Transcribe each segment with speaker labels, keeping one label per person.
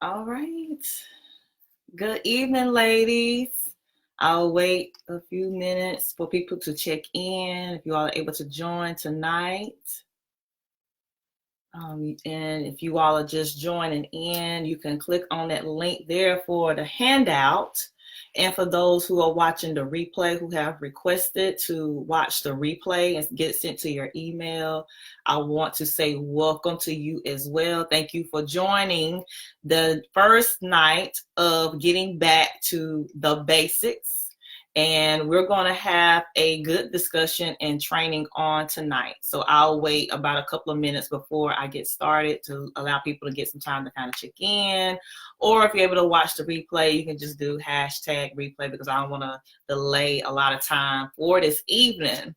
Speaker 1: All right. Good evening, ladies. I'll wait a few minutes for people to check in. If you all are able to join tonight. And if you all are just joining in, you can click on that link there for the handout. And for those who are watching the replay, who have requested to watch the replay and get sent to your email, I want to say welcome to you as well. Thank you for joining the first night of getting back to the basics. And we're going to have a good discussion and training on tonight. So I'll wait about a couple of minutes before I get started to allow people to get some time to kind of check in. Or if you're able to watch the replay, you can just do #replay because I don't want to delay a lot of time for this evening.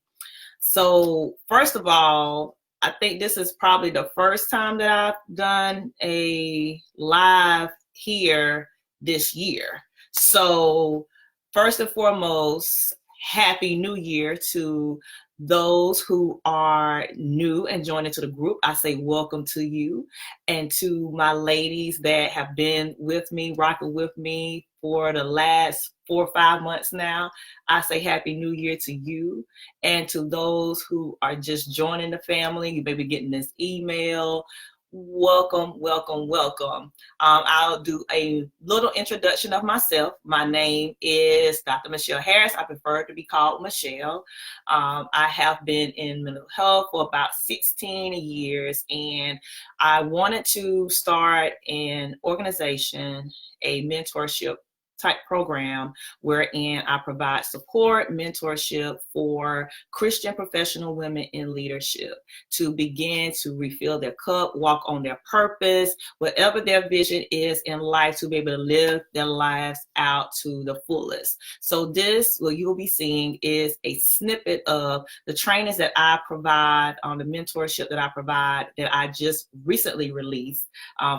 Speaker 1: So first of all, I think this is probably the first time that I've done a live here this year. So first and foremost, Happy New Year to those who are new and joining to the group. I say welcome to you. And to my ladies that have been with me, rocking with me for the last 4 or 5 months now, I say Happy New Year to you. And to those who are just joining the family, you may be getting this email. Welcome, welcome, welcome. I'll do a little introduction of myself. My name is Dr. Michelle Harris. I prefer to be called Michelle. I have been in mental health for about 16 years, and I wanted to start an organization, a mentorship type program wherein I provide support, mentorship for Christian professional women in leadership to begin to refill their cup, walk on their purpose, whatever their vision is in life, to be able to live their lives out to the fullest. So this, what you'll be seeing, is a snippet of the trainings that I provide, the mentorship that I provide, that I just recently released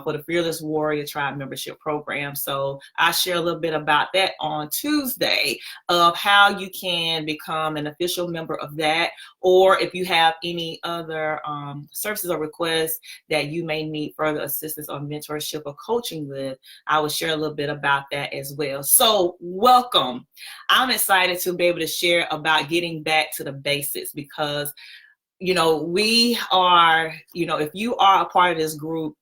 Speaker 1: for the Fearless Warrior Tribe membership program. So I share a little bit about that on Tuesday, of how you can become an official member of that, or if you have any other services or requests that you may need further assistance or mentorship or coaching with, I will share a little bit about that as well. So welcome. I'm excited to be able to share about getting back to the basics, because we are, if you are a part of this group,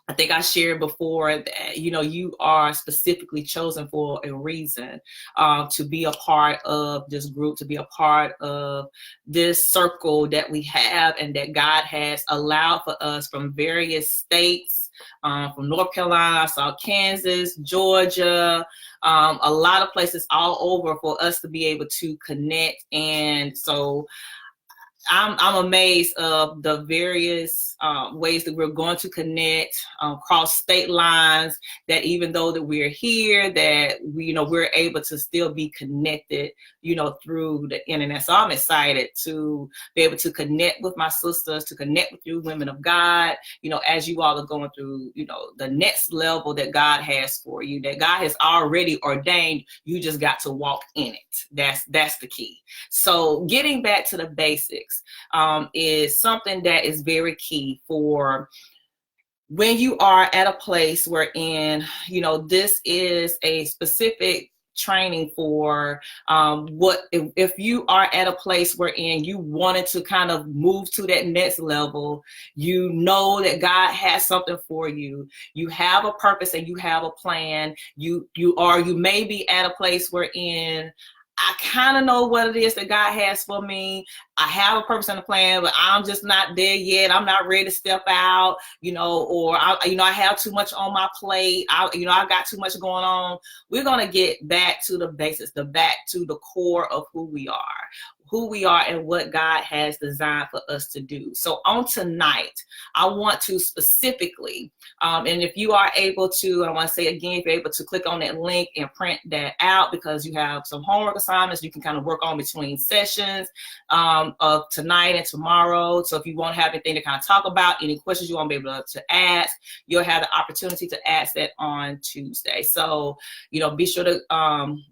Speaker 1: I think I shared before that, you are specifically chosen for a reason, to be a part of this group, to be a part of this circle that we have and that God has allowed for us from various states, from North Carolina, I saw Kansas, Georgia, a lot of places all over, for us to be able to connect. And so I'm amazed of the various ways that we're going to connect across state lines, that even though that we're here, that we're able to still be connected, through the internet. So I'm excited to be able to connect with my sisters, to connect with you women of God, as you all are going through, the next level that God has for you, that God has already ordained. You just got to walk in it. That's the key. So getting back to the basics is something that is very key for when you are at a place wherein, this is a specific training for if you are at a place wherein you wanted to kind of move to that next level, that God has something for you. You have a purpose and you have a plan. You may be at a place wherein I kind of know what it is that God has for me. I have a purpose and a plan, but I'm just not there yet. I'm not ready to step out, or I have too much on my plate. I got too much going on. We're going to get back to the basics, back to the core of who we are and what God has designed for us to do. So on tonight, I want to specifically, and if you are able to, I want to say again, if you're able to click on that link and print that out, because you have some homework assignments you can kind of work on between sessions of tonight and tomorrow. So if you won't have anything to kind of talk about, any questions you won't be able to ask, you'll have the opportunity to ask that on Tuesday. So, be sure to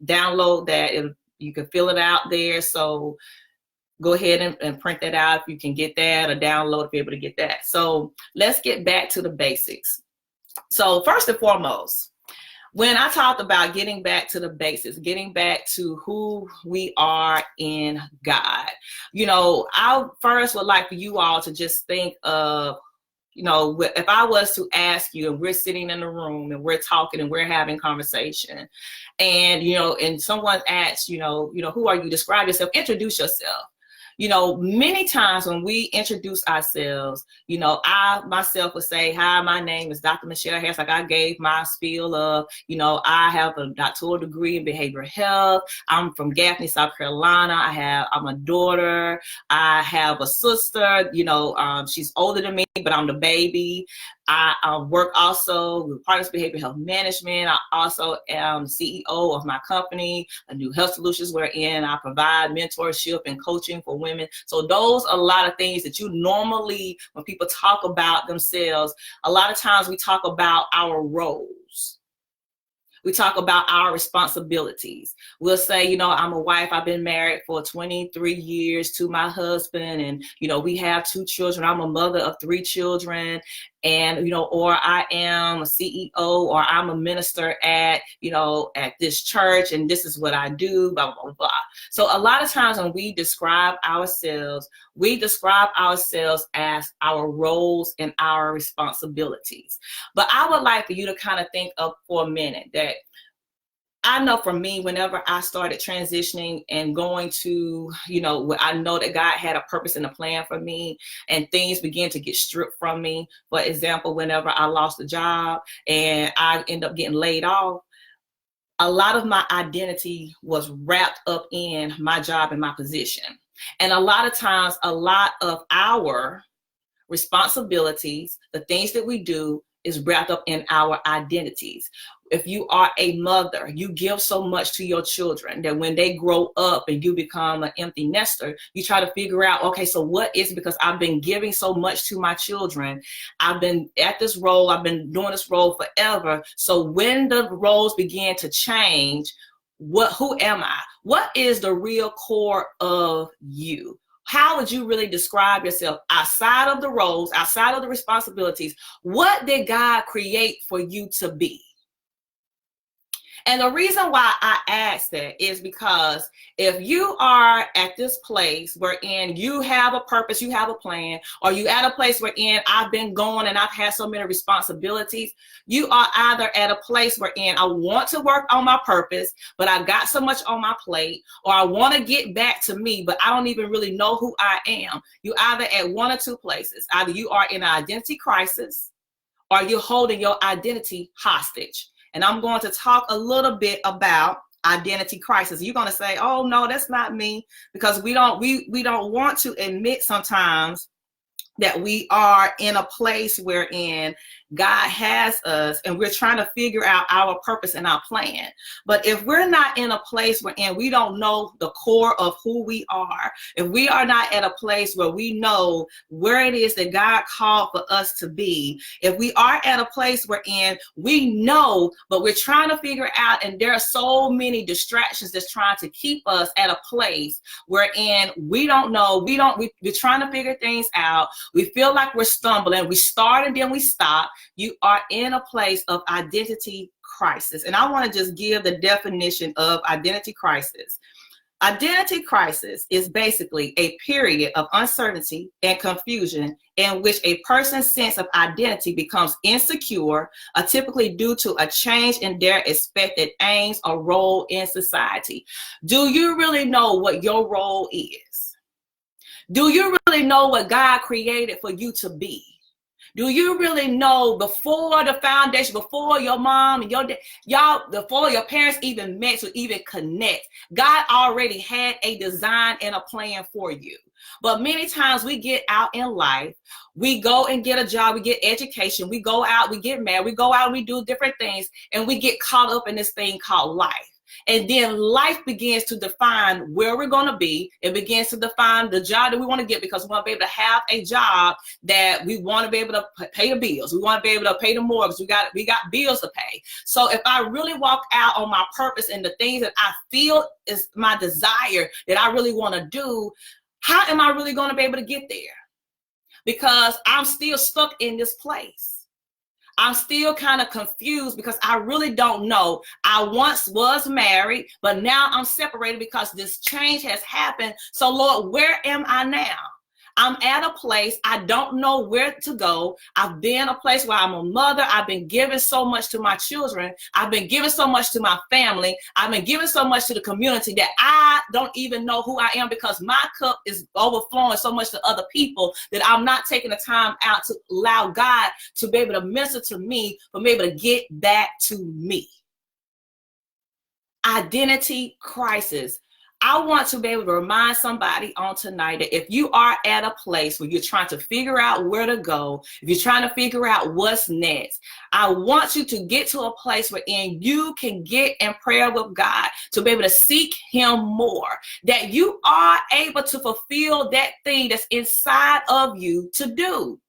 Speaker 1: download that. You can fill it out there. So go ahead and print that out if you can get that, or download if you're able to get that. So let's get back to the basics. So first and foremost, when I talked about getting back to the basics, getting back to who we are in God, I first would like for you all to just think of, if I was to ask you and we're sitting in the room and we're talking and we're having conversation and, and someone asks, who are you? Describe yourself, introduce yourself. Many times when we introduce ourselves, I myself would say, hi, my name is Dr. Michelle Harris. Like I gave my spiel of, I have a doctoral degree in behavioral health. I'm from Gaffney, South Carolina. I'm a daughter. I have a sister, she's older than me, but I'm the baby. I work also with Partners Behavioral Health Management. I also am CEO of my company, A New Health Solutions, wherein I provide mentorship and coaching for women. So those are a lot of things that you normally, when people talk about themselves, a lot of times we talk about our roles. We talk about our responsibilities. We'll say, I'm a wife. I've been married for 23 years to my husband. And, we have 2 children. I'm a mother of 3 children. And, or I am a CEO or I'm a minister at this church and this is what I do, blah, blah, blah, blah. So a lot of times when we describe ourselves as our roles and our responsibilities. But I would like for you to kind of think of for a minute that I know for me, whenever I started transitioning and going to, I know that God had a purpose and a plan for me and things began to get stripped from me. For example, whenever I lost a job and I ended up getting laid off, a lot of my identity was wrapped up in my job and my position. And a lot of times, a lot of our responsibilities, the things that we do, is wrapped up in our identities. If you are a mother, you give so much to your children that when they grow up and you become an empty nester, you try to figure out, okay, so what is it? Because I've been giving so much to my children. I've been at this role. I've been doing this role forever. So when the roles begin to change, who am I? What is the real core of you? How would you really describe yourself outside of the roles, outside of the responsibilities? What did God create for you to be? And the reason why I ask that is because if you are at this place wherein you have a purpose, you have a plan, or you at a place wherein I've been going and I've had so many responsibilities, you are either at a place wherein I want to work on my purpose, but I got so much on my plate, or I want to get back to me, but I don't even really know who I am. You either at one or two places. Either you are in an identity crisis or you're holding your identity hostage. And I'm going to talk a little bit about identity crisis. You're going to say, oh, no, that's not me, because we don't want to admit sometimes that we are in a place wherein God has us and we're trying to figure out our purpose and our plan. But if we're not in a place wherein we don't know the core of who we are, if we are not at a place where we know where it is that God called for us to be, if we are at a place wherein we know, but we're trying to figure out, and there are so many distractions that's trying to keep us at a place wherein we don't know, we're trying to figure things out. We feel like we're stumbling. We start and then we stop. You are in a place of identity crisis. And I want to just give the definition of identity crisis. Identity crisis is basically a period of uncertainty and confusion in which a person's sense of identity becomes insecure, typically due to a change in their expected aims or role in society. Do you really know what your role is? Do you really know what God created for you to be? Do you really know before the foundation, before your mom and your dad, before your parents even met to even connect, God already had a design and a plan for you. But many times we get out in life, we go and get a job, we get education, we go out, we get married, we go out and we do different things, and we get caught up in this thing called life. And then life begins to define where we're going to be. It begins to define the job that we want to get, because we want to be able to have a job that we want to be able to pay the bills. We want to be able to pay the mortgage. We got bills to pay. So if I really walk out on my purpose and the things that I feel is my desire that I really want to do, how am I really going to be able to get there? Because I'm still stuck in this place. I'm still kind of confused because I really don't know. I once was married, but now I'm separated because this change has happened. So Lord, where am I now? I'm at a place, I don't know where to go. I've been a place where I'm a mother. I've been giving so much to my children. I've been giving so much to my family. I've been giving so much to the community that I don't even know who I am, because my cup is overflowing so much to other people that I'm not taking the time out to allow God to be able to minister to me, but be able to get back to me. Identity crisis. I want to be able to remind somebody on tonight that if you are at a place where you're trying to figure out where to go, if you're trying to figure out what's next, I want you to get to a place wherein you can get in prayer with God to be able to seek him more, that you are able to fulfill that thing that's inside of you to do.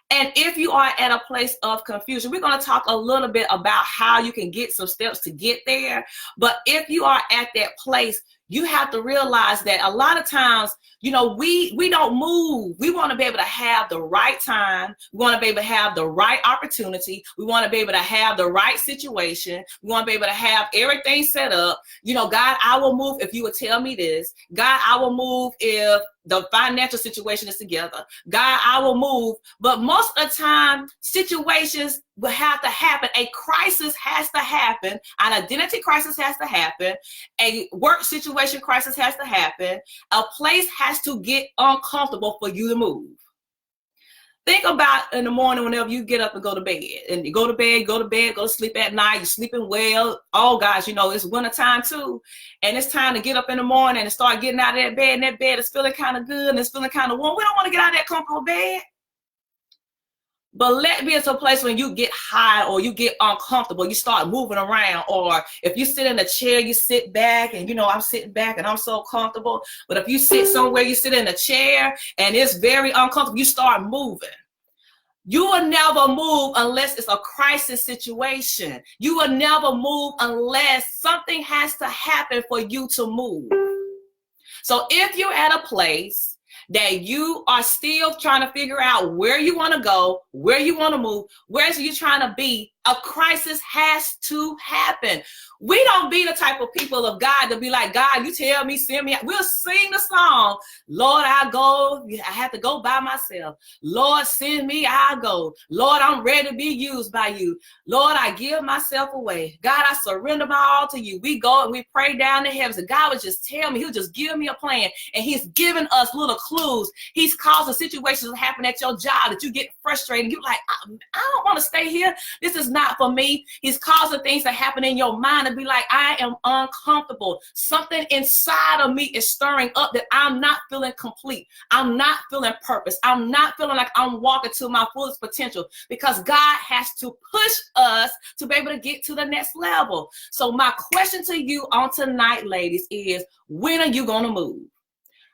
Speaker 1: And if you are at a place of confusion, we're going to talk a little bit about how you can get some steps to get there. But if you are at that place, you have to realize that a lot of times, you know, we don't move. We want to be able to have the right time. We want to be able to have the right opportunity. We want to be able to have the right situation. We want to be able to have everything set up. You know, God, I will move if you would tell me this. God, I will move if the financial situation is together. God, I will move. But most of the time, situations will have to happen. A crisis has to happen. An identity crisis has to happen. A work situation crisis has to happen. A place has to get uncomfortable for you to move. Think about in the morning whenever you get up and go to bed. And you go to bed, go to sleep at night. You're sleeping well. Oh, guys, you know, it's winter time too. And it's time to get up in the morning and start getting out of that bed. And that bed is feeling kind of good and it's feeling kind of warm. We don't want to get out of that comfortable bed. But let me into a place when you get high or you get uncomfortable, you start moving around. Or if you sit in a chair, you sit back, and you know, I'm sitting back and I'm so comfortable. But if you sit somewhere, you sit in a chair and it's very uncomfortable, you start moving. You will never move unless it's a crisis situation. You will never move unless something has to happen for you to move. So if you're at a place that you are still trying to figure out where you want to go, where you want to move, where you're trying to be, a crisis has to happen. We don't be the type of people of God to be like, God, you tell me, send me. We'll sing the song, Lord, I go. I have to go by myself. Lord, send me, I'll go. Lord, I'm ready to be used by you. Lord, I give myself away. God, I surrender my all to you. We go and we pray down the heavens, and God would just tell me, he'll just give me a plan. And he's giving us little clues. He's causing situations to happen at your job that you get frustrated. You're like, I don't want to stay here. This is not for me. He's causing things to happen in your mind and be like, I am uncomfortable. Something inside of me is stirring up that I'm not feeling complete. I'm not feeling purpose. I'm not feeling like I'm walking to my fullest potential, because God has to push us to be able to get to the next level. So my question to you on tonight, ladies, is when are you going to move?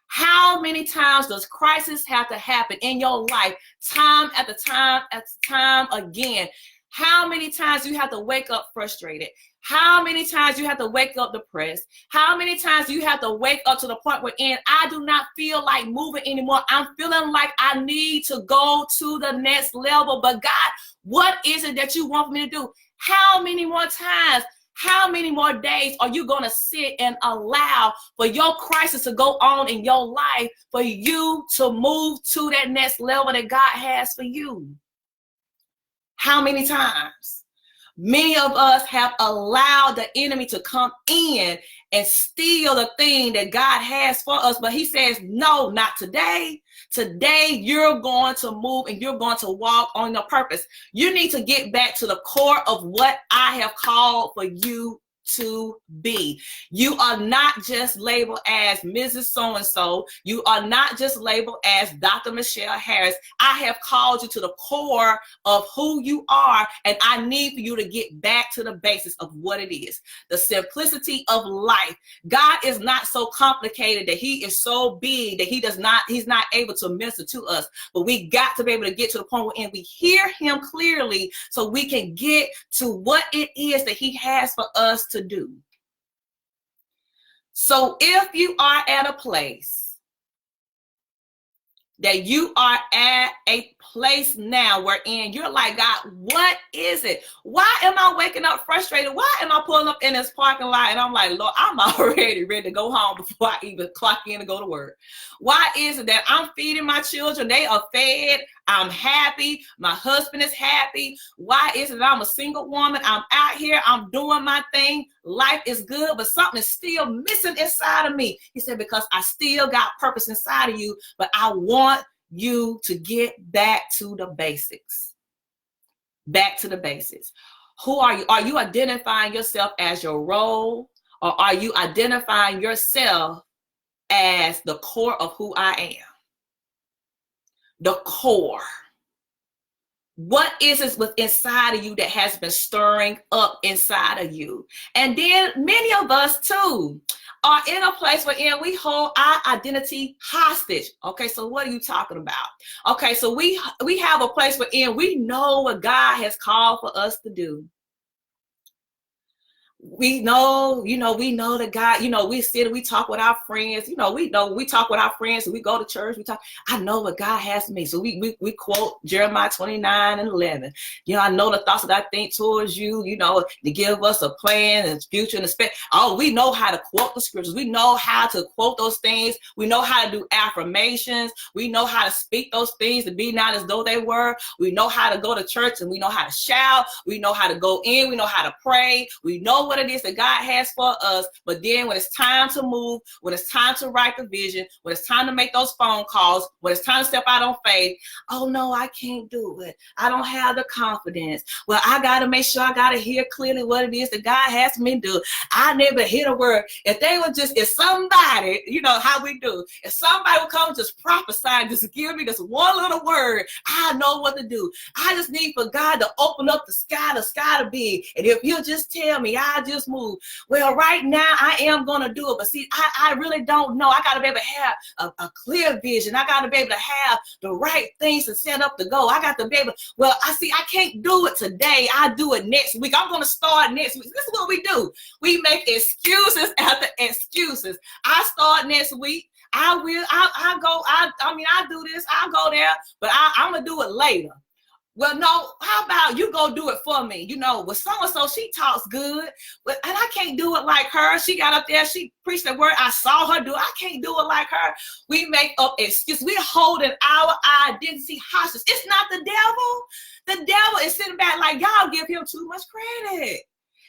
Speaker 1: How many times does crisis have to happen in your life, time after time again? How many times do you have to wake up frustrated? How many times do you have to wake up depressed? How many times do you have to wake up to the point where I do not feel like moving anymore? I'm feeling like I need to go to the next level. But God, what is it that you want me to do? How many more times? How many more days are you going to sit and allow for your crisis to go on in your life for you to move to that next level that God has for you? How many times? Many of us have allowed the enemy to come in and steal the thing that God has for us. But he says, no, not today. Today, you're going to move and you're going to walk on your purpose. You need to get back to the core of what I have called for you to be. You are not just labeled as Mrs. So-and-so. You are not just labeled as Dr. Michelle Harris. I have called you to the core of who you are, and I need for you to get back to the basis of what it is. The simplicity of life. God is not so complicated that he is so big that he's not able to minister to us. But we got to be able to get to the point where we hear him clearly so we can get to what it is that he has for us to do. So if you are at a place that you are at a place now wherein you're like, God, what is it? Why am I waking up frustrated? Why am I pulling up in this parking lot? And I'm like, Lord, I'm already ready to go home before I even clock in to go to work. Why is it that I'm feeding my children? They are fed. I'm happy. My husband is happy. Why is it that I'm a single woman? I'm out here. I'm doing my thing. Life is good, but something is still missing inside of me. He said, because I still got purpose inside of you, but I want you to get back to the basics. Back to the basics. Who are you? Are you identifying yourself as your role, or are you identifying yourself as the core of who I am? The core. What is it with inside of you that has been stirring up inside of you? And then many of us too are in a place where we hold our identity hostage. Okay, so what are you talking about? Okay, so we have a place where we know what God has called for us to do. We know that God, we sit and we talk with our friends, we talk with our friends, and we go to church, we talk, I know what God has for me. So we quote Jeremiah 29:11. I know the thoughts that I think towards you, to give us a plan and future and expect. Oh, we know how to quote the scriptures. We know how to quote those things. We know how to do affirmations. We know how to speak those things to be not as though they were. We know how to go to church, and we know how to shout. We know how to go in. We know how to pray. We know what it is that God has for us. But then when it's time to move, when it's time to write the vision, when it's time to make those phone calls, when it's time to step out on faith, oh no, I can't do it. I don't have the confidence. Well, I got to make sure I got to hear clearly what it is that God has me to do. I never hear a word. If somebody, how we do, if somebody would come and just prophesy and just give me this one little word, I know what to do. I just need for God to open up the sky to be. And if you'll just tell me, I just move. Well, right now I am going to do it. But see, I really don't know. I got to be able to have a clear vision. I got to be able to have the right things to set up to go. I got to be able, I can't do it today. I do it next week. I'm going to start next week. This is what we do. We make excuses after excuses. I start next week. I do this. I'll go there, but I'm going to do it later. Well, no, how about you go do it for me? With so-and-so, she talks good, and I can't do it like her. She got up there, she preached the word. I saw her do it. I can't do it like her. We make up excuses. We're holding our identity hostage. It's not the devil. The devil is sitting back like, y'all give him too much credit.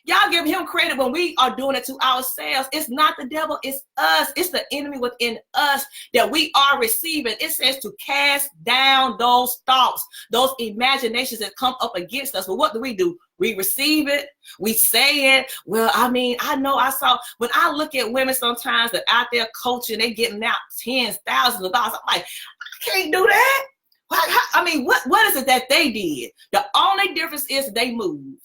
Speaker 1: Y'all give him credit when we are doing it to ourselves. It's not the devil, it's us. It's the enemy within us that we are receiving. It says to cast down those thoughts, those imaginations that come up against us. But what do? We receive it. We say it. Well, I know I saw, when I look at women sometimes that out there coaching, they getting out tens, thousands of dollars. I'm like, I can't do that. What is it that they did? The only difference is they moved.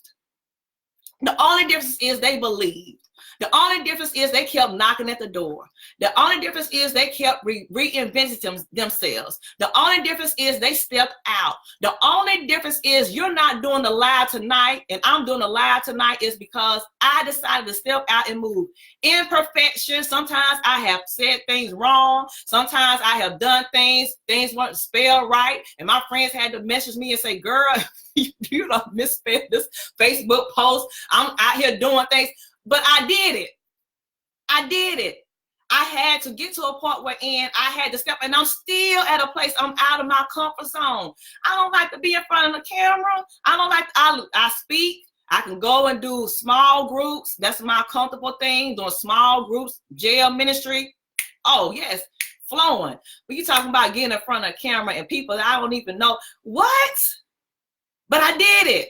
Speaker 1: The only difference is they believed. The only difference is they kept knocking at the door. The only difference is they kept reinventing themselves. The only difference is they stepped out. The only difference is you're not doing the live tonight and I'm doing the live tonight is because I decided to step out and move. Imperfection. Sometimes I have said things wrong. Sometimes I have done things weren't spelled right. And my friends had to message me and say, girl, you don't misspell this Facebook post. I'm out here doing things. But I did it. I had to get to a point where I had to step, and I'm still at a place I'm out of my comfort zone. I don't like to be in front of the camera. I speak. I can go and do small groups. That's my comfortable thing, doing small groups, jail ministry. Oh, yes, flowing. But you talking about getting in front of the camera and people that I don't even know. What? But I did it.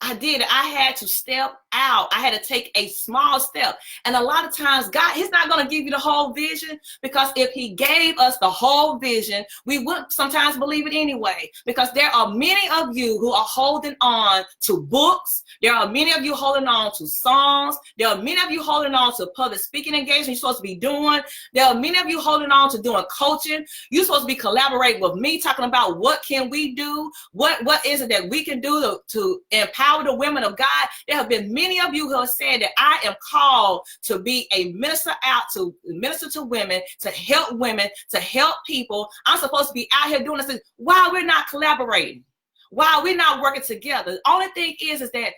Speaker 1: I had to step out. I had to take a small step. And a lot of times, God, he's not going to give you the whole vision, because if he gave us the whole vision, we wouldn't sometimes believe it anyway, because there are many of you who are holding on to books. There are many of you holding on to songs. There are many of you holding on to public speaking engagement you're supposed to be doing. There are many of you holding on to doing coaching. You're supposed to be collaborating with me, talking about what can we do? What is it that we can do to empower empower the women of God. There have been many of you who have said that I am called to be a minister out, to minister to women, to help women, to help people. I'm supposed to be out here doing this. Why we're not collaborating? Why we're not working together? The only thing is that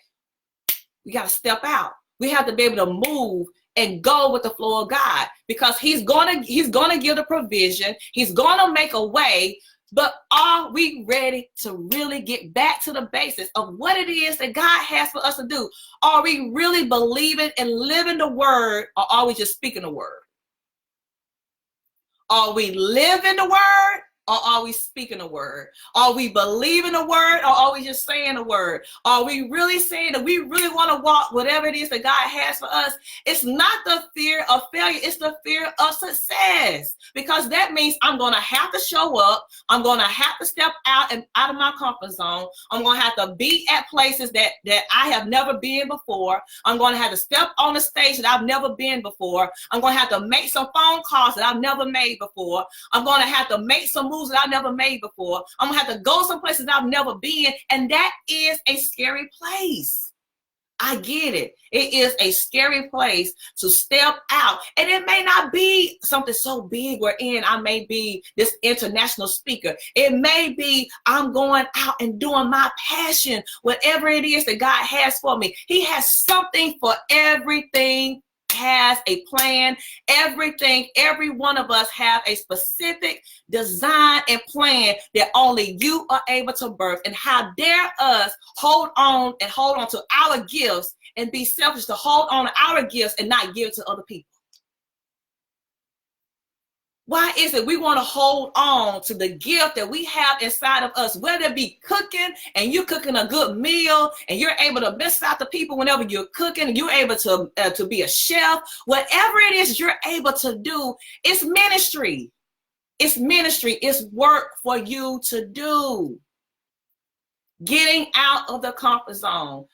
Speaker 1: we got to step out. We have to be able to move and go with the flow of God, because he's gonna give the provision. He's gonna make a way. But are we ready to really get back to the basics of what it is that God has for us to do? Are we really believing and living the word, or are we just speaking the word? Are we living the word, or are we speaking the word? Are we believing the word, or are we just saying the word? Are we really saying that we really want to walk whatever it is that God has for us? It's not the fear of failure. It's the fear of success, because that means I'm going to have to show up. I'm going to have to step out of my comfort zone. I'm going to have to be at places that I have never been before. I'm going to have to step on a stage that I've never been before. I'm going to have to make some phone calls that I've never made before. I'm going to have to make some moves that I've never made before. I'm gonna have to go some places I've never been, and that is a scary place. I get it. It is a scary place to step out, and it may not be something so big wherein I may be this international speaker. It may be I'm going out and doing my passion, whatever it is that God has for me. He has something for everything. Has a plan. Everything, every one of us have a specific design and plan that only you are able to birth. And how dare us hold on to our gifts and be selfish to hold on to our gifts and not give it to other people? Why is it we want to hold on to the gift that we have inside of us, whether it be cooking and you're cooking a good meal and you're able to miss out the people whenever you're cooking, and you're able to be a chef, whatever it is you're able to do, it's ministry. It's ministry. It's work for you to do. Getting out of the comfort zone.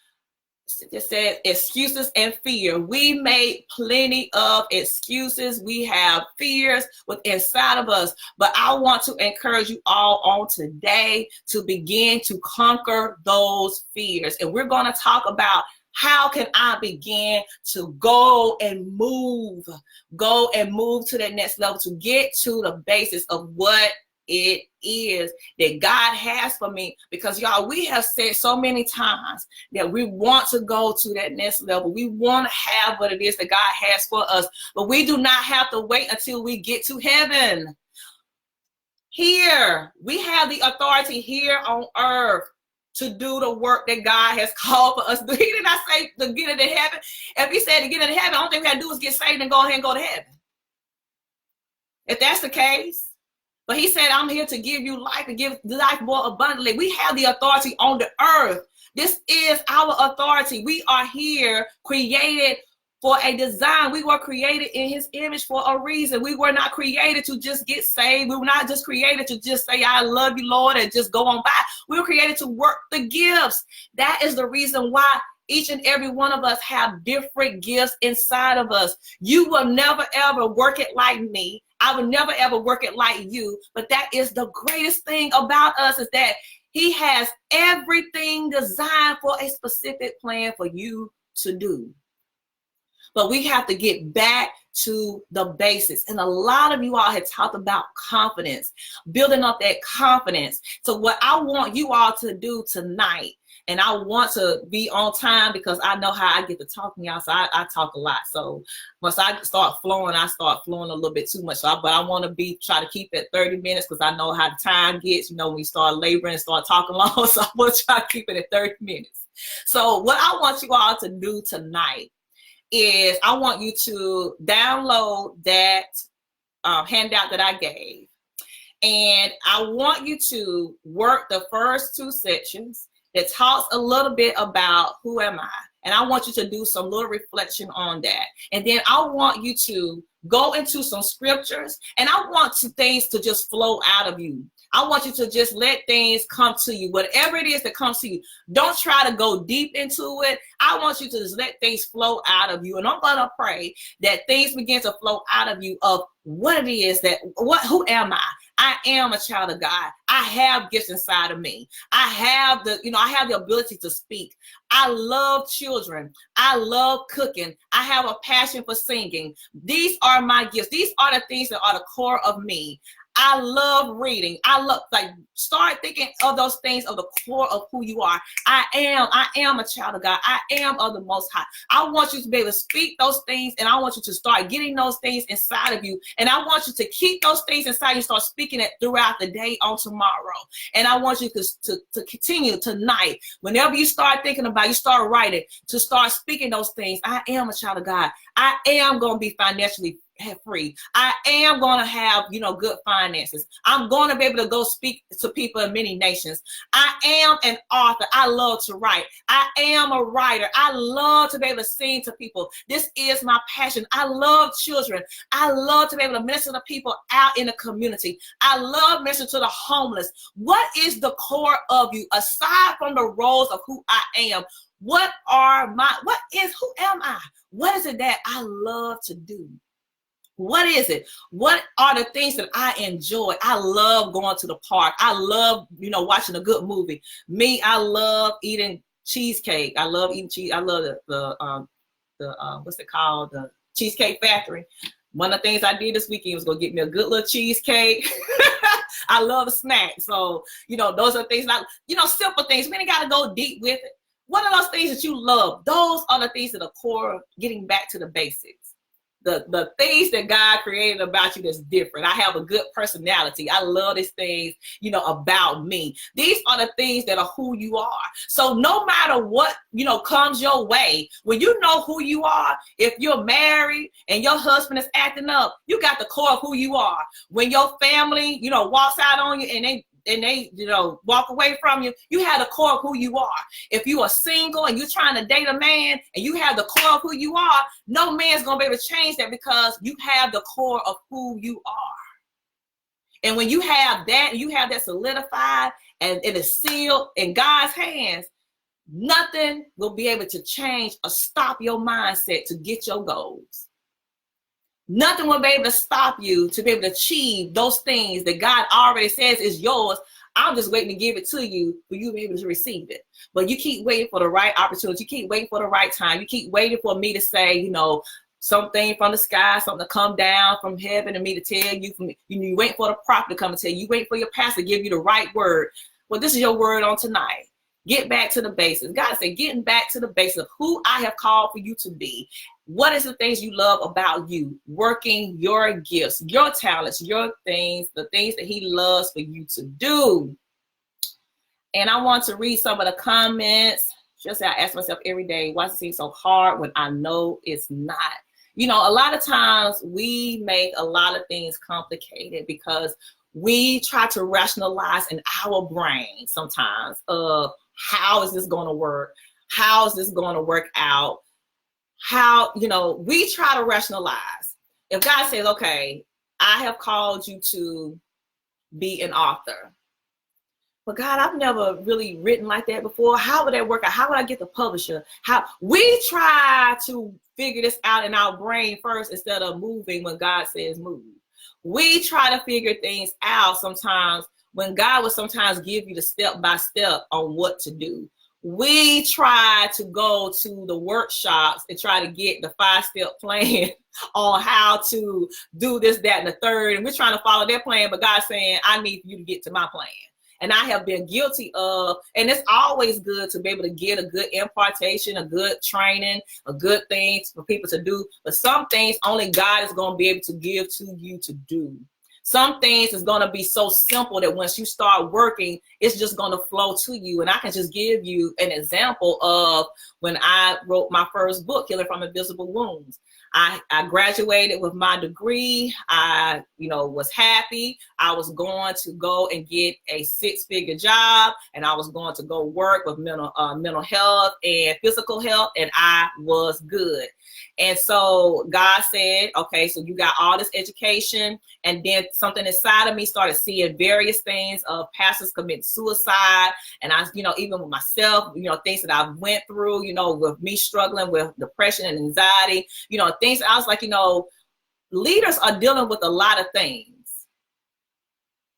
Speaker 1: It said excuses and fear. We made plenty of excuses. We have fears within inside of us. But I want to encourage you all on today to begin to conquer those fears. And we're going to talk about how can I begin to go and move to that next level, to get to the basis of what it is that God has for me. Because y'all, we have said so many times that we want to go to that next level. We want to have what it is that God has for us, but we do not have to wait until we get to heaven. Here, we have the authority here on earth to do the work that God has called for us. He did not say to get into heaven. If he said to get into heaven, the only thing we have to do is get saved and go ahead and go to heaven. If that's the case. But he said, I'm here to give you life and give life more abundantly. We have the authority on the earth. This is our authority. We are here created for a design. We were created in his image for a reason. We were not created to just get saved. We were not just created to just say, I love you, Lord, and just go on by. We were created to work the gifts. That is the reason why each and every one of us have different gifts inside of us. You will never, ever work it like me. I would never, ever work it like you. But that is the greatest thing about us, is that he has everything designed for a specific plan for you to do. But we have to get back to the basics. And a lot of you all had talked about confidence, building up that confidence. So what I want you all to do tonight, and I want to be on time because I know how I get to talking, y'all. So I talk a lot. So once I start flowing a little bit too much. But I want to try to keep it 30 minutes because I know how the time gets, when we start laboring and start talking long. So I want to try to keep it at 30 minutes. So what I want you all to do tonight is I want you to download that handout that I gave. And I want you to work the first two sections that talks a little bit about who am I. And I want you to do some little reflection on that. And then I want you to go into some scriptures, and I want things to just flow out of you. I want you to just let things come to you. Whatever it is that comes to you, don't try to go deep into it. I want you to just let things flow out of you. And I'm going to pray that things begin to flow out of you of what it is who am I? I am a child of God. I have gifts inside of me. I have the ability to speak. I love children. I love cooking. I have a passion for singing. These are my gifts. These are the things that are the core of me. I love reading. Start thinking of those things of the core of who you are. I am a child of God. I am of the Most High. I want you to be able to speak those things, and I want you to start getting those things inside of you. And I want you to keep those things inside you, start speaking it throughout the day on tomorrow. And I want you to continue tonight. Whenever you start thinking about it, you start writing, to start speaking those things. I am a child of God. I am going to be financially free. I am going to have, good finances. I'm going to be able to go speak to people in many nations. I am an author. I love to write. I am a writer. I love to be able to sing to people. This is my passion. I love children. I love to be able to minister to people out in the community. I love ministering to the homeless. What is the core of you aside from the roles of who I am? Who am I? What is it that I love to do? What is it? What are the things that I enjoy? I love going to the park. I love, watching a good movie. I love eating cheesecake. I love eating cheese. I love the what's it called? The Cheesecake Factory. One of the things I did this weekend was go get me a good little cheesecake. I love a snack. So, those are things like, simple things. We ain't got to go deep with it. What are those things that you love? Those are the things that are core, getting back to the basics. The things that God created about you that's different. I have a good personality. I love these things, about me. These are the things that are who you are. So no matter what, comes your way, when you know who you are, if you're married and your husband is acting up, you got the core of who you are. When your family, walks out on you and they walk away from you, you have the core of who you are. If you are single and you're trying to date a man and you have the core of who you are, no man's going to be able to change that because you have the core of who you are. And when you have that solidified and it is sealed in God's hands, nothing will be able to change or stop your mindset to get your goals. Nothing will be able to stop you to be able to achieve those things that God already says is yours. I'm just waiting to give it to you for you to be able to receive it. But you keep waiting for the right opportunity. You keep waiting for the right time. You keep waiting for me to say, something from the sky, something to come down from heaven and me to tell you. You wait for the prophet to come and tell you. You wait for your pastor to give you the right word. Well, this is your word on tonight. Get back to the basics. God said, getting back to the basics of who I have called for you to be. What is the things you love about you? Working your gifts, your talents, your things, the things that he loves for you to do. And I want to read some of the comments. Just I ask myself every day, why does it seem so hard when I know it's not? A lot of times we make a lot of things complicated because we try to rationalize in our brain sometimes of how is this going to work? How is this going to work out? How, we try to rationalize. If God says, okay, I have called you to be an author. But God, I've never really written like that before. How would that work out? How would I get the publisher? How we try to figure this out in our brain first instead of moving when God says move. We try to figure things out sometimes when God will sometimes give you the step by step on what to do. We try to go to the workshops and try to get the 5-step plan on how to do this, that, and the third. And we're trying to follow their plan, but God's saying, I need you to get to my plan. And I have been guilty of, and it's always good to be able to get a good impartation, a good training, a good thing for people to do. But some things only God is going to be able to give to you to do. Some things is going to be so simple that once you start working, it's just going to flow to you. And I can just give you an example of when I wrote my first book, Healing from Invisible Wounds. I graduated with my degree. I, was happy. I was going to go and get a 6-figure job, and I was going to go work with mental health and physical health, and I was good. And so God said, okay, so you got all this education, and then something inside of me started seeing various things of pastors commit suicide. And I, even with myself, things that I went through, with me struggling with depression and anxiety, things. I was like, leaders are dealing with a lot of things.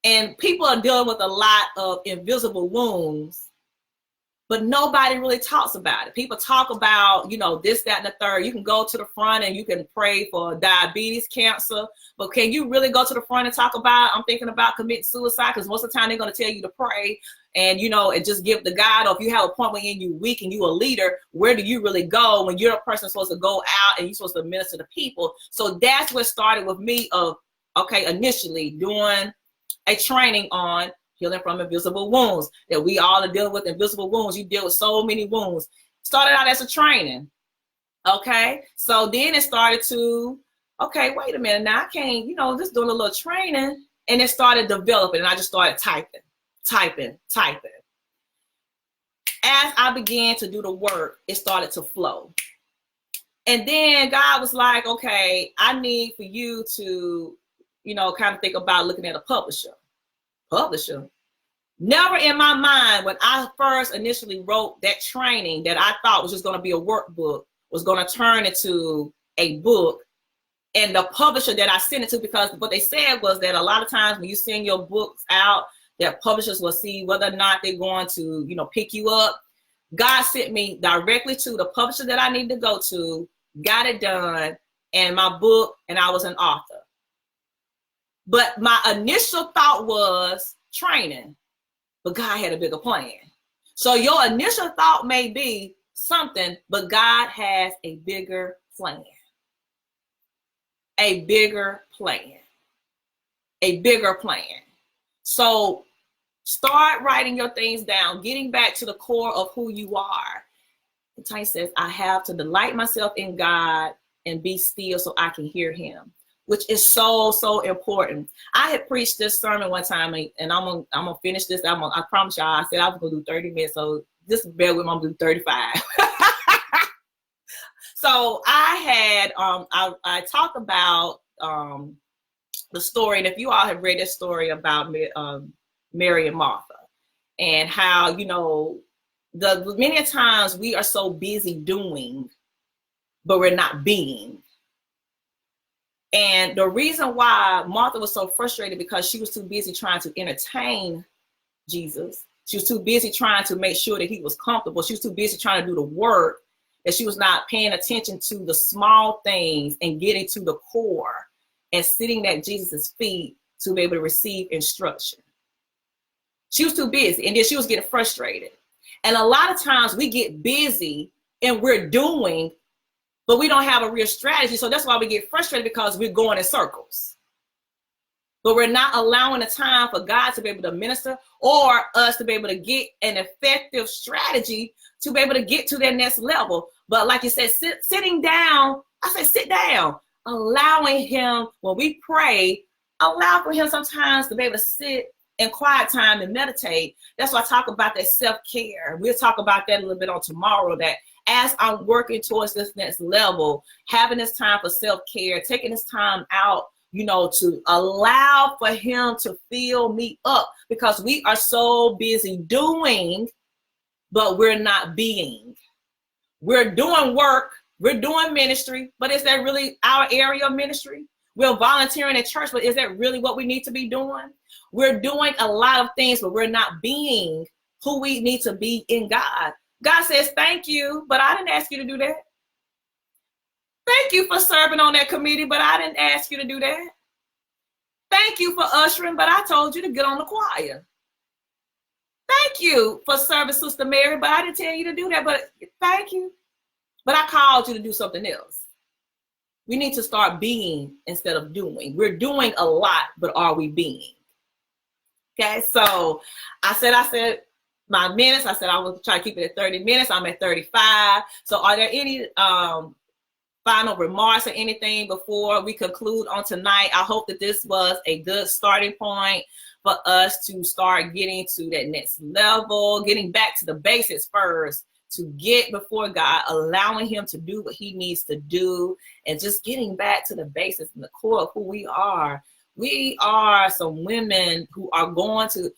Speaker 1: And people are dealing with a lot of invisible wounds, but nobody really talks about it. People talk about, this, that, and the third. You can go to the front and you can pray for diabetes, cancer, but can you really go to the front and talk about, I'm thinking about committing suicide? Because most of the time they're going to tell you to pray and, and just give the guide. Or if you have a point when you're weak and you're a leader, where do you really go when you're a person supposed to go out and you're supposed to minister to people? So that's what started with me of, okay, initially doing a training on healing from invisible wounds, that we all are dealing with invisible wounds. You deal with so many wounds. Started out as a training. Okay. So then it started to, okay, wait a minute. Now I can't, just doing a little training, and it started developing, and I just started typing. As I began to do the work, it started to flow. And then God was like, okay, I need for you to, kind of think about looking at a publisher. Never in my mind, when I first initially wrote that training that I thought was just going to be a workbook, was going to turn into a book. And the publisher that I sent it to, because what they said was that a lot of times when you send your books out, that publishers will see whether or not they're going to, pick you up. God sent me directly to the publisher that I need to go to, got it done, and my book, and I was an author. But my initial thought was training, but God had a bigger plan. So your initial thought may be something, but God has a bigger plan. A bigger plan. So start writing your things down, getting back to the core of who you are. The time says, I have to delight myself in God and be still so I can hear him, which is so important. I had preached this sermon one time, and I'm gonna finish this. I promise y'all, I said I was gonna do 30 minutes, so just bear with me, I'm gonna do 35. So I had, I talked about the story, and if you all have read this story about Mary and Martha, and how, the many times we are so busy doing, but we're not being. And the reason why Martha was so frustrated, because she was too busy trying to entertain Jesus. She was too busy trying to make sure that he was comfortable. She was too busy trying to do the work, that she was not paying attention to the small things and getting to the core and sitting at Jesus' feet to be able to receive instruction. She was too busy, and then she was getting frustrated. And a lot of times we get busy and we're doing, but we don't have a real strategy. So that's why we get frustrated, because we're going in circles. But we're not allowing the time for God to be able to minister, or us to be able to get an effective strategy to be able to get to that next level. But like you said, sitting down, I say sit down, allowing him, when we pray, allow for him sometimes to be able to sit in quiet time and meditate. That's why I talk about that self-care. We'll talk about that a little bit on tomorrow, that as I'm working towards this next level, having this time for self-care, taking this time out, to allow for him to fill me up, because we are so busy doing, but we're not being. We're doing work, we're doing ministry, but is that really our area of ministry? We're volunteering at church, but is that really what we need to be doing? We're doing a lot of things, but we're not being who we need to be in God. God says, thank you, but I didn't ask you to do that. Thank you for serving on that committee, but I didn't ask you to do that. Thank you for ushering, but I told you to get on the choir. Thank you for serving Sister Mary, but I didn't tell you to do that, but thank you. But I called you to do something else. We need to start being instead of doing. We're doing a lot, but are we being? Okay, so I said my minutes. I said I was trying to keep it at 30 minutes. I'm at 35. So are there any final remarks or anything before we conclude on tonight? I hope that this was a good starting point for us to start getting to that next level, getting back to the basics first, to get before God, allowing him to do what he needs to do, and just getting back to the basics and the core of who we are. We are some women who are going to,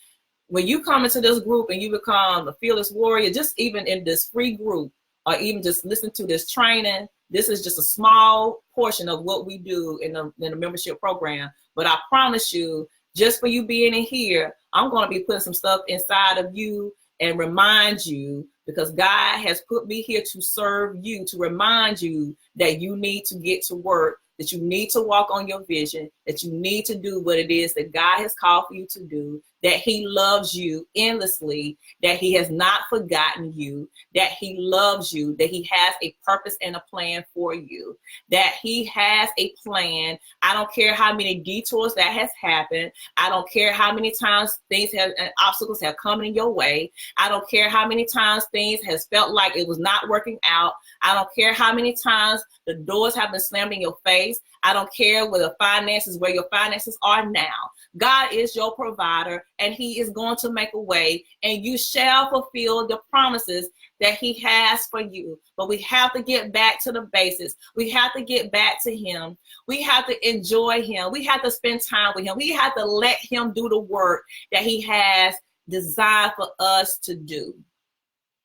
Speaker 1: when you come into this group and you become a fearless warrior, just even in this free group, or even just listen to this training, this is just a small portion of what we do in the membership program. But I promise you, just for you being in here, I'm going to be putting some stuff inside of you and remind you, because God has put me here to serve you, to remind you that you need to get to work, that you need to walk on your vision, that you need to do what it is that God has called for you to do, that he loves you endlessly, that he has not forgotten you, that he loves you, that he has a purpose and a plan for you, that he has a plan. I don't care how many detours that has happened. I don't care how many times things have and obstacles have come in your way. I don't care how many times things has felt like it was not working out. I don't care how many times the doors have been slammed in your face. I don't care where your finances are now. God is your provider, and he is going to make a way, and you shall fulfill the promises that he has for you. But we have to get back to the basics. We have to get back to him. We have to enjoy him. We have to spend time with him. We have to let him do the work that he has designed for us to do.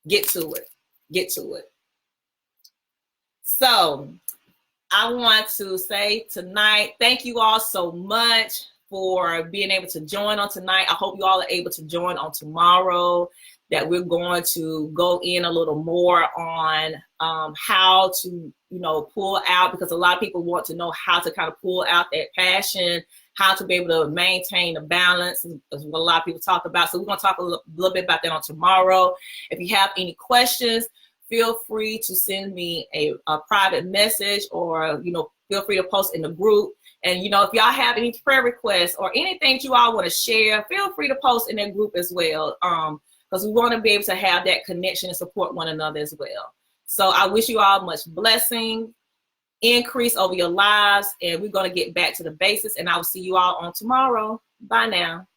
Speaker 1: Get to it. Get to it. So I want to say tonight, thank you all so much for being able to join on tonight. I hope you all are able to join on tomorrow, that we're going to go in a little more on how to, pull out, because a lot of people want to know how to kind of pull out that passion, how to be able to maintain the balance, is what a lot of people talk about. So we're going to talk a little bit about that on tomorrow. If you have any questions, feel free to send me a private message, or, feel free to post in the group. And, if y'all have any prayer requests or anything that you all want to share, feel free to post in that group as well. Because we want to be able to have that connection and support one another as well. So I wish you all much blessing, increase over your lives, and we're going to get back to the basics. And I will see you all on tomorrow. Bye now.